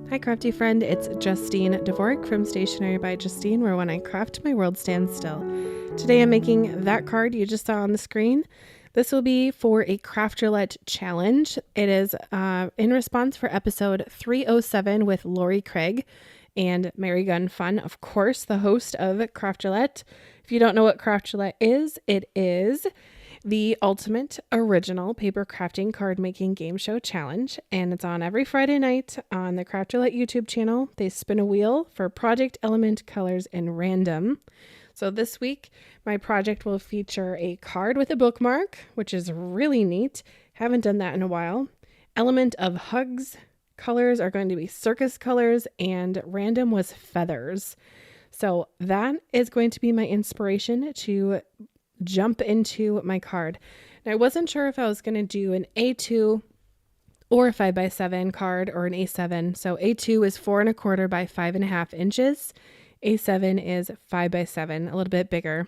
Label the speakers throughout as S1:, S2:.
S1: Hi crafty friend, it's Justine Dvorak from Stationery by Justine, where when I craft my world stands still. Today I'm making that card you just saw on the screen. This will be for a Craft Roulette challenge. It is in response for episode 307 with Lori Craig and Mary Gunn Fun, of course, the host of Craft Roulette. If you don't know what Craft Roulette is, it is the ultimate original paper crafting card making game show challenge, and it's on every Friday night on the Craft Roulette YouTube channel. They spin a wheel for project, element, colors, and random. So this week my project will feature a card with a bookmark, which is really neat. Haven't done that in a while. Element of hugs. Colors are going to be circus colors, and random was feathers. So that is going to be my inspiration to jump into my card. Now, I wasn't sure if I was going to do an A2 or a 5x7 card or an A7. So A2 is 4 1/4 by 5.5 inches. A7 is 5x7, a little bit bigger.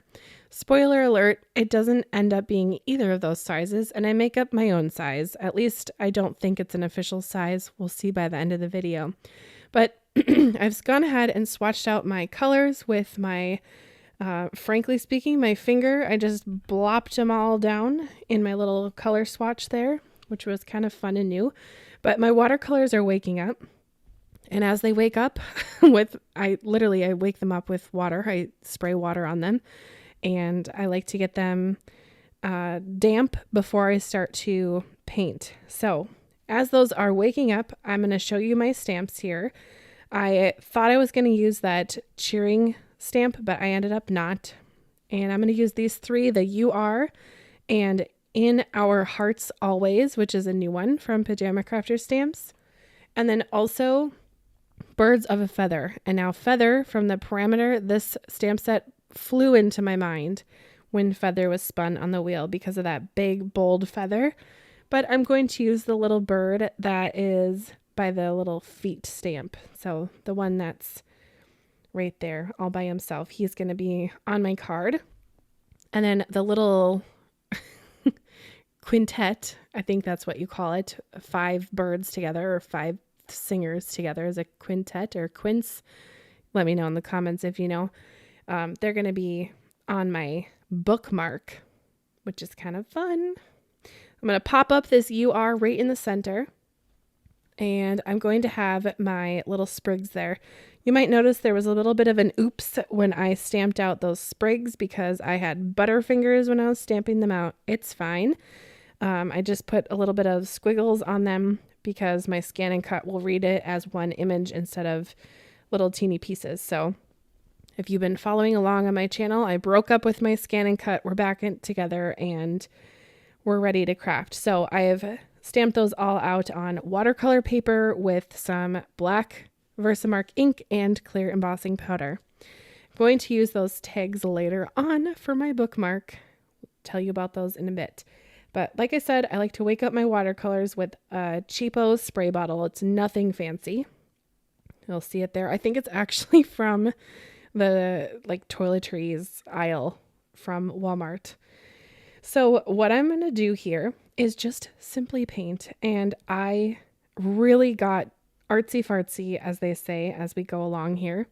S1: Spoiler alert, it doesn't end up being either of those sizes, and I make up my own size. At least I don't think it's an official size. We'll see by the end of the video. But I've gone ahead and swatched out my colors with my frankly speaking, my finger, I just blopped them all down in my little color swatch there, which was kind of fun and new. But my watercolors are waking up. And as they wake up I wake them up with water. I spray water on them. And I like to get them damp before I start to paint. So as those are waking up, I'm going to show you my stamps here. I thought I was going to use that cheering stamp, but I ended up not. And I'm going to use these three, the You Are and In Our Hearts Always, which is a new one from Pajama Crafter Stamps. And then also Birds of a Feather. And now feather from the parameter, this stamp set flew into my mind when feather was spun on the wheel because of that big, bold feather. But I'm going to use the little bird that is by the little feet stamp. So the one that's right there all by himself, he's going to be on my card. And then the little quintet, I think that's what you call it, 5 birds together or 5 singers together is a quintet or quince. Let me know in the comments if you know. They're going to be on my bookmark, which is kind of fun. I'm going to pop up this You Are right in the center, and I'm going to have my little sprigs there. You might notice there was a little bit of an oops when I stamped out those sprigs because I had butterfingers when I was stamping them out. It's fine. I just put a little bit of squiggles on them because my scan and cut will read it as one image instead of little teeny pieces. So if you've been following along on my channel, I broke up with my scan and cut. We're back together and we're ready to craft. So I have stamped those all out on watercolor paper with some black Versamark ink and clear embossing powder. I'm going to use those tags later on for my bookmark. I'll tell you about those in a bit. But like I said, I like to wake up my watercolors with a cheapo spray bottle. It's nothing fancy. You'll see it there. I think it's actually from the toiletries aisle from Walmart. So what I'm going to do here is just simply paint. And I really got artsy fartsy, as they say, as we go along here.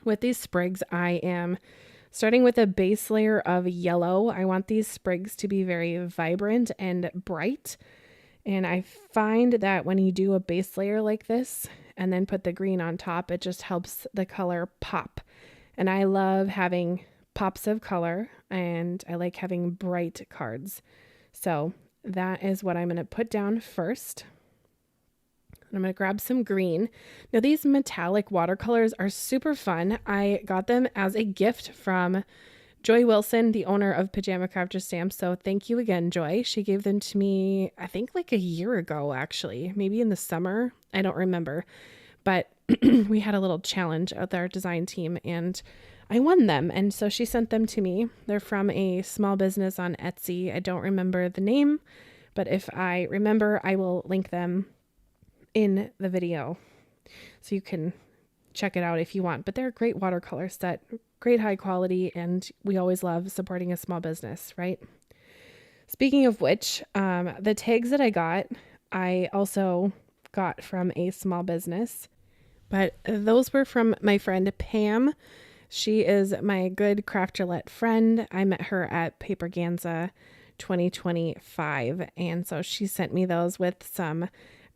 S1: With these sprigs, I am starting with a base layer of yellow. I want these sprigs to be very vibrant and bright. And I find that when you do a base layer like this and then put the green on top, it just helps the color pop. And I love having pops of color, and I like having bright cards. So that is what I'm going to put down first. I'm going to grab some green. Now these metallic watercolors are super fun. I got them as a gift from Joy Wilson, the owner of Pajama Crafter Stamps. So thank you again, Joy. She gave them to me, I think a year ago, actually, maybe in the summer. I don't remember, but we had a little challenge with our design team and I won them. And so she sent them to me. They're from a small business on Etsy. I don't remember the name, but if I remember, I will link them in the video so you can check it out if you want. But they're a great watercolor set, great high quality, and we always love supporting a small business, right? Speaking of which, the tags that I also got from a small business. But those were from my friend Pam. She is my good Craft Roulette friend. I met her at Paperganza 2025. And so she sent me those with some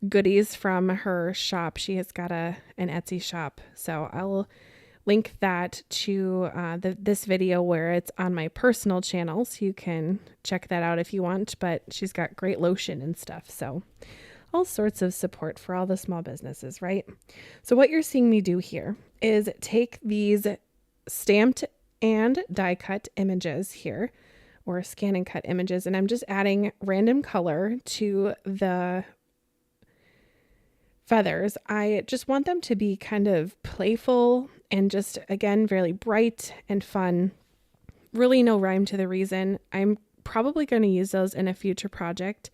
S1: goodies from her shop. She has got an Etsy shop. So I'll link that to this video where it's on my personal channel. So you can check that out if you want. But she's got great lotion and stuff. So all sorts of support for all the small businesses, right? So what you're seeing me do here is take these stamped and die cut images here, or scan and cut images, and I'm just adding random color to the feathers. I just want them to be kind of playful and just, again, really bright and fun. Really no rhyme to the reason. I'm probably going to use those in a future project,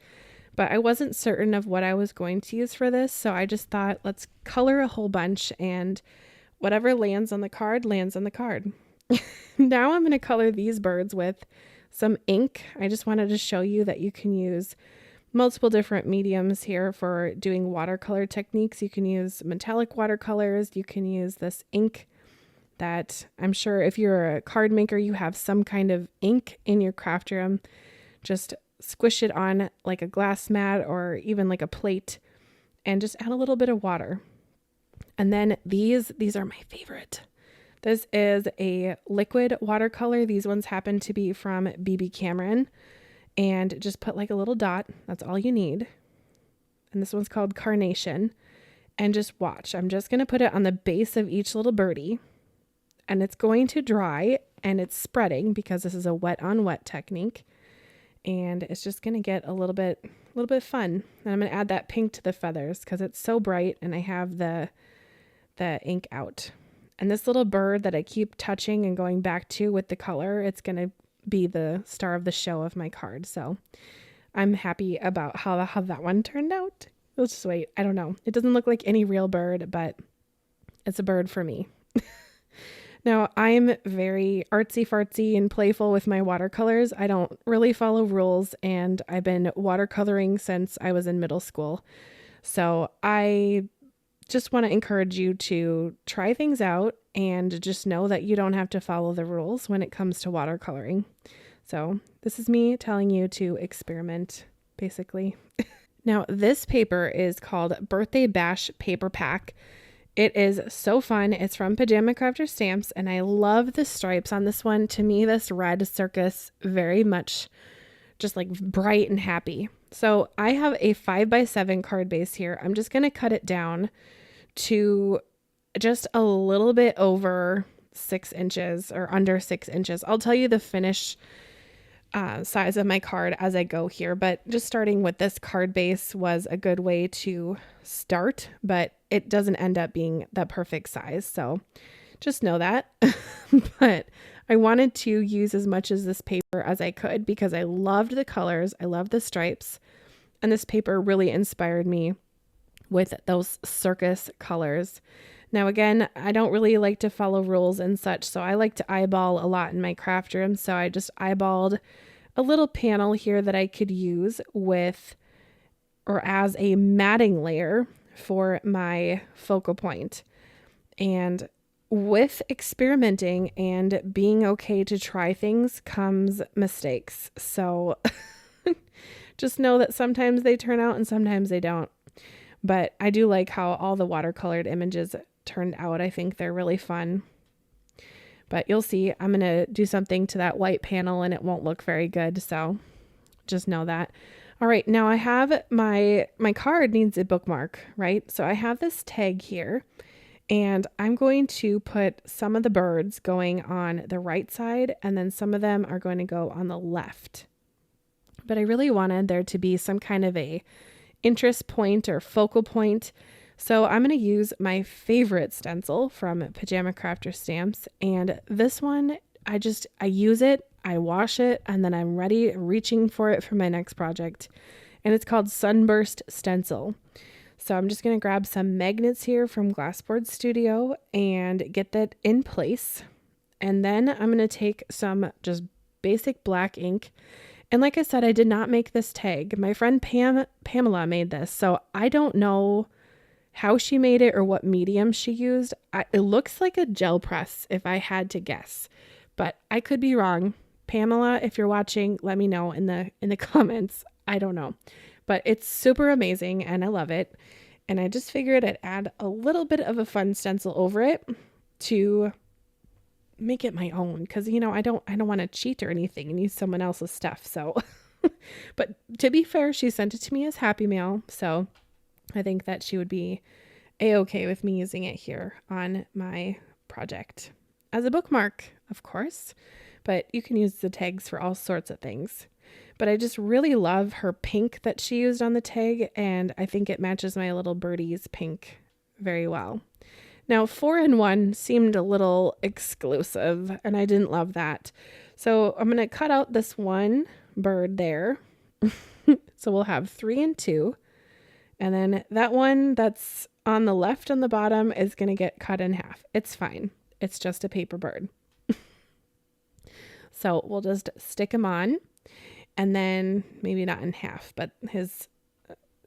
S1: but I wasn't certain of what I was going to use for this. So I just thought, let's color a whole bunch, and whatever lands on the card lands on the card. Now I'm going to color these birds with some ink. I just wanted to show you that you can use multiple different mediums here for doing watercolor techniques. You can use metallic watercolors. You can use this ink that I'm sure if you're a card maker, you have some kind of ink in your craft room. Just squish it on like a glass mat or even like a plate and just add a little bit of water. And then these are my favorite. This is a liquid watercolor. These ones happen to be from BB Cameron, and just put like a little dot. That's all you need. And this one's called Carnation. And just watch. I'm just going to put it on the base of each little birdie, and it's going to dry, and it's spreading because this is a wet on wet technique. And it's just going to get a little bit fun. And I'm going to add that pink to the feathers because it's so bright, and I have the ink out. And this little bird that I keep touching and going back to with the color, it's going to be the star of the show of my card. So I'm happy about how that one turned out. Let's just wait. I don't know. It doesn't look like any real bird, but it's a bird for me. Now, I'm very artsy-fartsy and playful with my watercolors. I don't really follow rules, and I've been watercoloring since I was in middle school. So I just want to encourage you to try things out and just know that you don't have to follow the rules when it comes to watercoloring. So this is me telling you to experiment, basically. Now, this paper is called Birthday Bash Paper Pack. It is so fun. It's from Pajama Crafter Stamps, and I love the stripes on this one. To me, this red circus very much just like bright and happy. So I have a 5x7 card base here. I'm just going to cut it down to just a little bit over 6 inches or under 6 inches. I'll tell you the finish size of my card as I go here, but just starting with this card base was a good way to start, but it doesn't end up being the perfect size. So just know that. But I wanted to use as much of this paper as I could because I loved the colors. I loved the stripes, and this paper really inspired me with those circus colors. Now, again, I don't really like to follow rules and such, so I like to eyeball a lot in my craft room. So I just eyeballed a little panel here that I could use with or as a matting layer for my focal point. And with experimenting and being okay to try things comes mistakes. So just know that sometimes they turn out and sometimes they don't. But I do like how all the watercolored images turned out. I think they're really fun. But you'll see, I'm going to do something to that white panel and it won't look very good. So just know that. All right, now I have my card needs a bookmark, right? So I have this tag here, and I'm going to put some of the birds going on the right side, and then some of them are going to go on the left. But I really wanted there to be some kind of a interest point or focal point. So I'm going to use my favorite stencil from Pajama Crafter Stamps. And this one, I use it, I wash it, and then I'm reaching for it for my next project. And it's called Sunburst Stencil. So I'm just going to grab some magnets here from Glassboard Studio and get that in place. And then I'm going to take some just basic black ink. And like I said, I did not make this tag. My friend Pamela made this. So I don't know how she made it or what medium she used. It looks like a gel press if I had to guess, but I could be wrong. Pamela, if you're watching, let me know in the comments. I don't know, but it's super amazing and I love it. And I just figured I'd add a little bit of a fun stencil over it to make it my own, because I don't want to cheat or anything and use someone else's stuff. So but to be fair, she sent it to me as Happy Mail, so I think that she would be a-okay with me using it here on my project as a bookmark, of course, but you can use the tags for all sorts of things. But I just really love her pink that she used on the tag, and I think it matches my little birdie's pink very well. Now, 4-in-1 seemed a little exclusive, and I didn't love that. So I'm going to cut out this one bird there. So we'll have 3-in-2. And then that one that's on the left on the bottom is going to get cut in half. It's fine. It's just a paper bird. So we'll just stick him on, and then maybe not in half, but his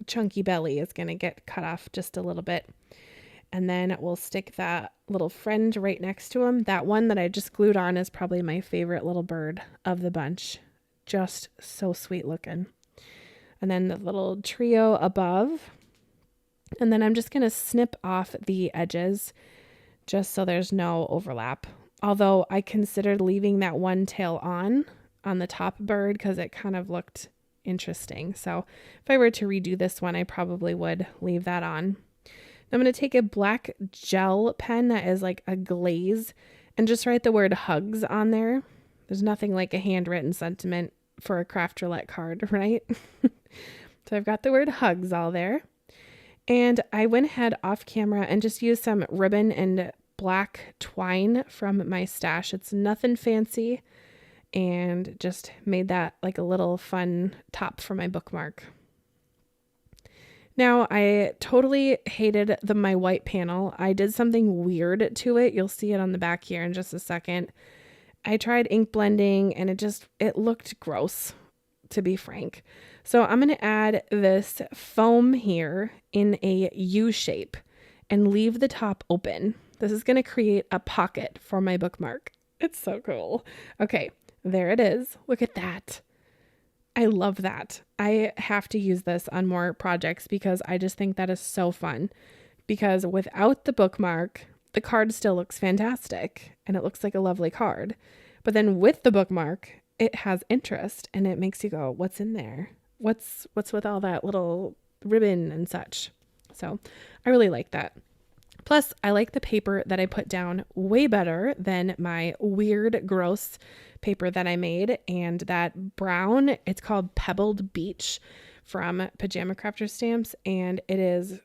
S1: chunky belly is going to get cut off just a little bit. And then we'll stick that little friend right next to him. That one that I just glued on is probably my favorite little bird of the bunch. Just so sweet looking. And then the little trio above. And then I'm just going to snip off the edges just so there's no overlap. Although I considered leaving that one tail on the top bird because it kind of looked interesting. So if I were to redo this one, I probably would leave that on. I'm going to take a black gel pen that is like a glaze and just write the word hugs on there. There's nothing like a handwritten sentiment for a Craft Roulette card, right? So I've got the word hugs all there. And I went ahead off camera and just used some ribbon and black twine from my stash. It's nothing fancy, and just made that like a little fun top for my bookmark. Now, I totally hated my white panel. I did something weird to it. You'll see it on the back here in just a second. I tried ink blending and it looked gross, to be frank. So I'm going to add this foam here in a U shape and leave the top open. This is going to create a pocket for my bookmark. It's so cool. Okay, there it is. Look at that. I love that. I have to use this on more projects because I just think that is so fun. Because without the bookmark, the card still looks fantastic and it looks like a lovely card. But then with the bookmark, it has interest and it makes you go, what's in there? What's with all that little ribbon and such? So I really like that. Plus, I like the paper that I put down way better than my weird, gross paper that I made. And that brown, it's called Pebbled Beach from Pajama Crafter Stamps. And it is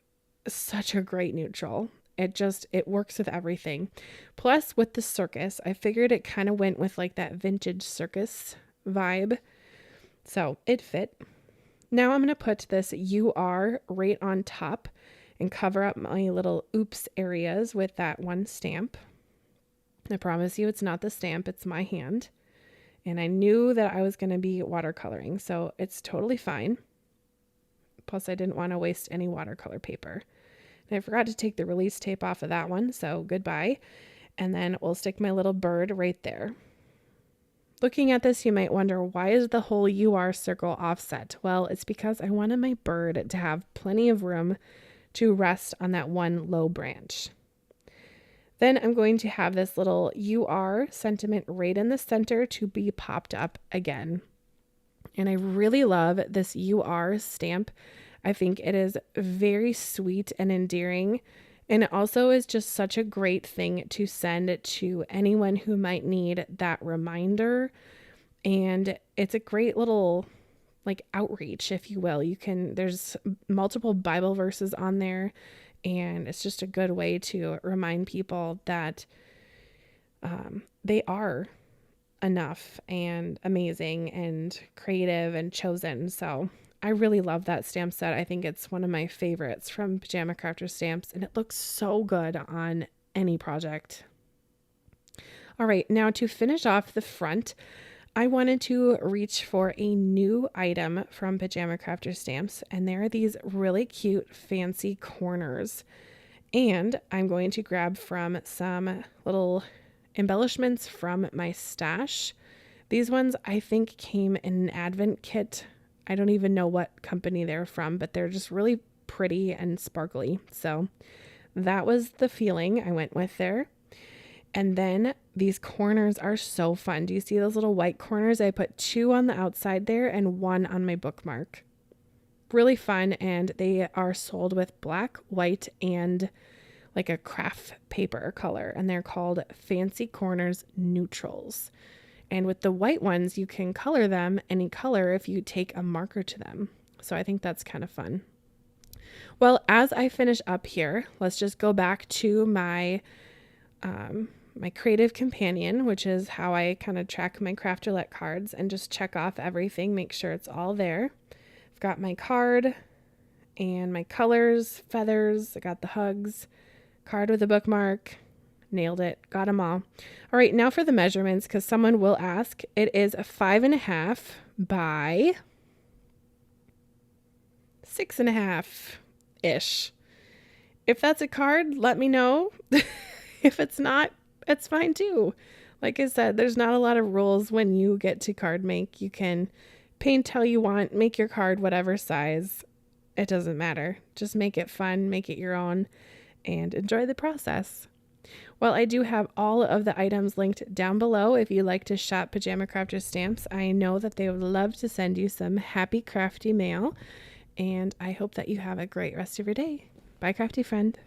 S1: such a great neutral. It works with everything. Plus, with the circus, I figured it kind of went with like that vintage circus vibe. So it fit. Now I'm going to put this UR right on top and cover up my little oops areas with that one stamp. I promise you it's not the stamp, it's my hand. And I knew that I was going to be watercoloring, so it's totally fine. Plus I didn't want to waste any watercolor paper. And I forgot to take the release tape off of that one, so goodbye. And then we'll stick my little bird right there. Looking at this, you might wonder, why is the whole UR circle offset? Well, it's because I wanted my bird to have plenty of room to rest on that one low branch. Then I'm going to have this little UR sentiment right in the center to be popped up again. And I really love this UR stamp. I think it is very sweet and endearing. And it also is just such a great thing to send to anyone who might need that reminder. And it's a great little like outreach, if you will. There's multiple Bible verses on there, and it's just a good way to remind people that they are enough and amazing and creative and chosen. So I really love that stamp set. I think it's one of my favorites from Pajama Crafter Stamps, and it looks so good on any project. All right, now to finish off the front, I wanted to reach for a new item from Pajama Crafter Stamps, and there are these really cute fancy corners. And I'm going to grab from some little embellishments from my stash. These ones I think came in an advent kit. I don't even know what company they're from, but they're just really pretty and sparkly. So that was the feeling I went with there. And then these corners are so fun. Do you see those little white corners? I put 2 on the outside there and 1 on my bookmark. Really fun, and they are sold with black, white, and like a craft paper color, and they're called Fancy Corners Neutrals. And with the white ones, you can color them any color if you take a marker to them. So I think that's kind of fun. Well, as I finish up here, let's just go back to my my creative companion, which is how I kind of track my Craft Roulette cards, and just check off everything, make sure it's all there. I've got my card and my colors, feathers, I got the hugs, card with a bookmark, nailed it, got them all. All right, now for the measurements, because someone will ask. It is a 5.5 by 6.5-ish. If that's a card, let me know. If it's not, it's fine too. Like I said, there's not a lot of rules when you get to card make. You can paint how you want, make your card whatever size. It doesn't matter. Just make it fun, make it your own, and enjoy the process. Well, I do have all of the items linked down below if you'd like to shop Pajama Crafter Stamps. I know that they would love to send you some happy crafty mail, and I hope that you have a great rest of your day. Bye, crafty friend.